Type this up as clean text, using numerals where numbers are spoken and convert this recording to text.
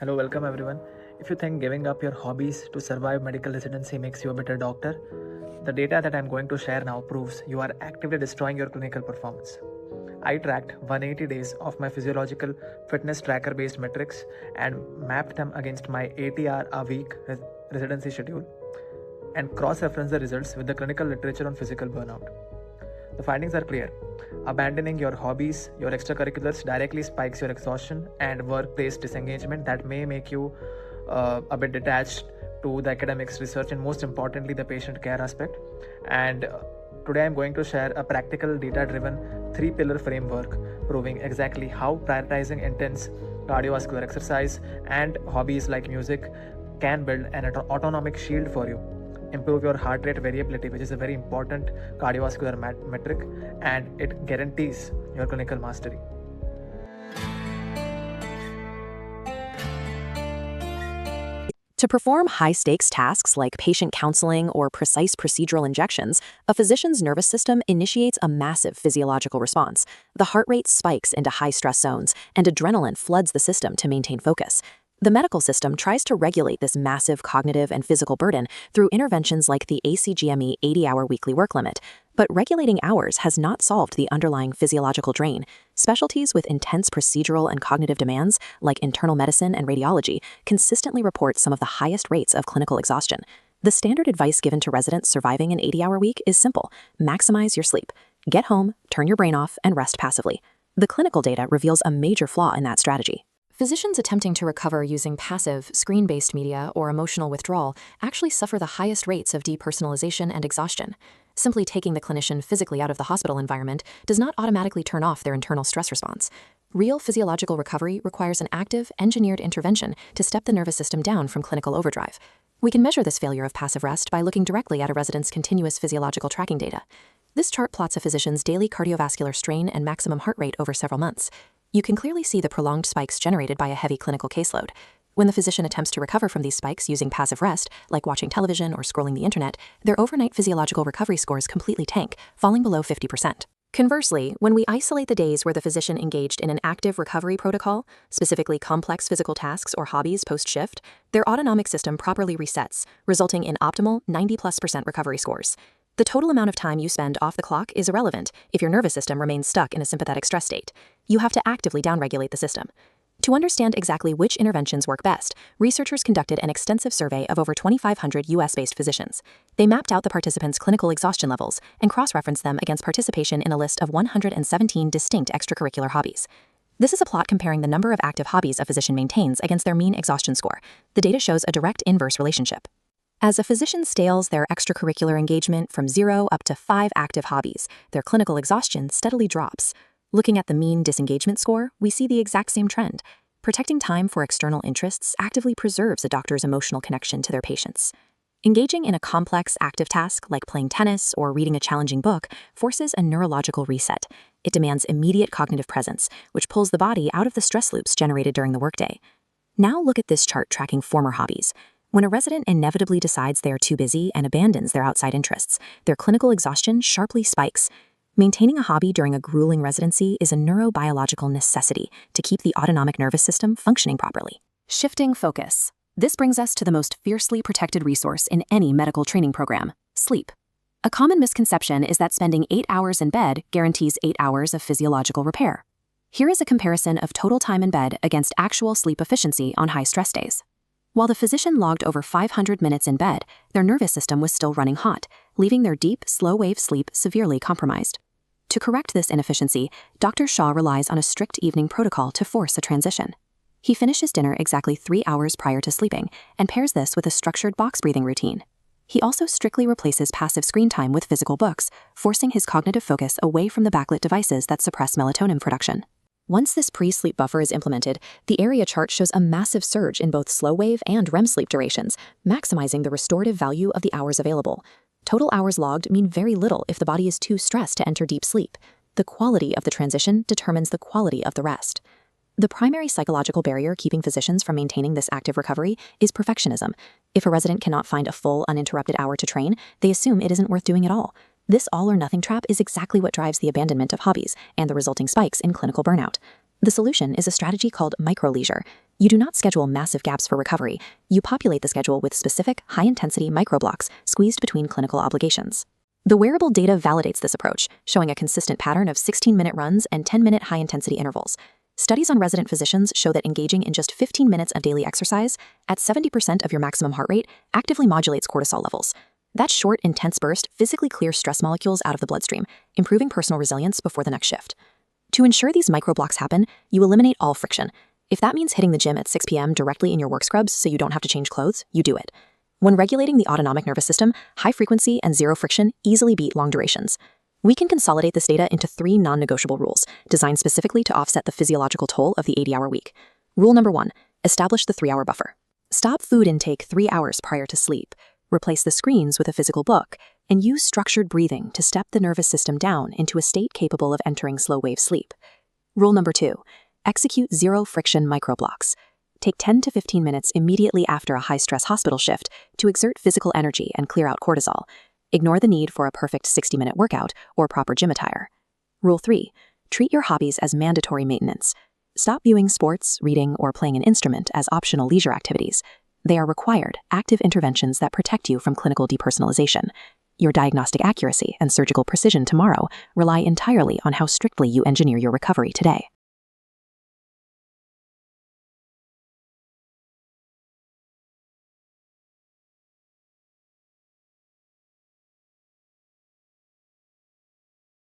Hello, welcome everyone. If you think giving up your hobbies to survive medical residency makes you a better doctor, the data that I'm going to share now proves you are actively destroying your clinical performance. I tracked 180 days of my physiological fitness tracker based metrics and mapped them against my 80-hour a week residency schedule and cross referenced the results with the clinical literature on physical burnout. The findings are clear. Abandoning your hobbies, your extracurriculars directly spikes your exhaustion and workplace disengagement that may make you a bit detached to the academics, research, and most importantly, the patient care aspect. And today I'm going to share a practical, data driven 3-pillar framework proving exactly how prioritizing intense cardiovascular exercise and hobbies like music can build an autonomic shield for you, improve your heart rate variability, which is a very important cardiovascular metric, and it guarantees your clinical mastery. To perform high-stakes tasks like patient counseling or precise procedural injections, a physician's nervous system initiates a massive physiological response. The heart rate spikes into high-stress zones, and adrenaline floods the system to maintain focus. The medical system tries to regulate this massive cognitive and physical burden through interventions like the ACGME 80-hour weekly work limit. But regulating hours has not solved the underlying physiological drain. Specialties with intense procedural and cognitive demands, like internal medicine and radiology, consistently report some of the highest rates of clinical exhaustion. The standard advice given to residents surviving an 80-hour week is simple: maximize your sleep. Get home, turn your brain off, and rest passively. The clinical data reveals a major flaw in that strategy. Physicians attempting to recover using passive, screen-based media or emotional withdrawal actually suffer the highest rates of depersonalization and exhaustion. Simply taking the clinician physically out of the hospital environment does not automatically turn off their internal stress response. Real physiological recovery requires an active, engineered intervention to step the nervous system down from clinical overdrive. We can measure this failure of passive rest by looking directly at a resident's continuous physiological tracking data. This chart plots a physician's daily cardiovascular strain and maximum heart rate over several months. You can clearly see the prolonged spikes generated by a heavy clinical caseload. When the physician attempts to recover from these spikes using passive rest, like watching television or scrolling the internet, their overnight physiological recovery scores completely tank, falling below 50%. Conversely, when we isolate the days where the physician engaged in an active recovery protocol, specifically complex physical tasks or hobbies post-shift, their autonomic system properly resets, resulting in optimal 90+% recovery scores. The total amount of time you spend off the clock is irrelevant if your nervous system remains stuck in a sympathetic stress state. You have to actively downregulate the system. To understand exactly which interventions work best, researchers conducted an extensive survey of over 2,500 US-based physicians. They mapped out the participants' clinical exhaustion levels and cross-referenced them against participation in a list of 117 distinct extracurricular hobbies. This is a plot comparing the number of active hobbies a physician maintains against their mean exhaustion score. The data shows a direct inverse relationship. As a physician scales their extracurricular engagement from 0 up to 5 active hobbies, their clinical exhaustion steadily drops. Looking at the mean disengagement score, we see the exact same trend. Protecting time for external interests actively preserves a doctor's emotional connection to their patients. Engaging in a complex active task like playing tennis or reading a challenging book forces a neurological reset. It demands immediate cognitive presence, which pulls the body out of the stress loops generated during the workday. Now look at this chart tracking former hobbies. When a resident inevitably decides they are too busy and abandons their outside interests, their clinical exhaustion sharply spikes. Maintaining a hobby during a grueling residency is a neurobiological necessity to keep the autonomic nervous system functioning properly. Shifting focus. This brings us to the most fiercely protected resource in any medical training program: sleep. A common misconception is that spending 8 hours in bed guarantees 8 hours of physiological repair. Here is a comparison of total time in bed against actual sleep efficiency on high-stress days. While the physician logged over 500 minutes in bed, their nervous system was still running hot, leaving their deep, slow-wave sleep severely compromised. To correct this inefficiency, Dr. Shaw relies on a strict evening protocol to force a transition. He finishes dinner exactly 3 hours prior to sleeping and pairs this with a structured box breathing routine. He also strictly replaces passive screen time with physical books, forcing his cognitive focus away from the backlit devices that suppress melatonin production. Once this pre-sleep buffer is implemented, the area chart shows a massive surge in both slow-wave and REM sleep durations, maximizing the restorative value of the hours available. Total hours logged mean very little if the body is too stressed to enter deep sleep. The quality of the transition determines the quality of the rest. The primary psychological barrier keeping physicians from maintaining this active recovery is perfectionism. If a resident cannot find a full, uninterrupted hour to train, they assume it isn't worth doing at all. This all-or-nothing trap is exactly what drives the abandonment of hobbies and the resulting spikes in clinical burnout. The solution is a strategy called microleisure. You do not schedule massive gaps for recovery. You populate the schedule with specific, high-intensity microblocks squeezed between clinical obligations. The wearable data validates this approach, showing a consistent pattern of 16-minute runs and 10-minute high-intensity intervals. Studies on resident physicians show that engaging in just 15 minutes of daily exercise at 70% of your maximum heart rate actively modulates cortisol levels. That short, intense burst physically clears stress molecules out of the bloodstream, improving personal resilience before the next shift. To ensure these microblocks happen, you eliminate all friction. If that means hitting the gym at 6 p.m. directly in your work scrubs so you don't have to change clothes, you do it. When regulating the autonomic nervous system, high frequency and zero friction easily beat long durations. We can consolidate this data into 3 non-negotiable rules, designed specifically to offset the physiological toll of the 80-hour week. Rule number 1, establish the 3-hour buffer. Stop food intake 3 hours prior to sleep. Replace the screens with a physical book, and use structured breathing to step the nervous system down into a state capable of entering slow-wave sleep. Rule number 2, execute zero-friction microblocks. Take 10 to 15 minutes immediately after a high-stress hospital shift to exert physical energy and clear out cortisol. Ignore the need for a perfect 60-minute workout or proper gym attire. Rule 3, treat your hobbies as mandatory maintenance. Stop viewing sports, reading, or playing an instrument as optional leisure activities. They are required, active interventions that protect you from clinical depersonalization. Your diagnostic accuracy and surgical precision tomorrow rely entirely on how strictly you engineer your recovery today.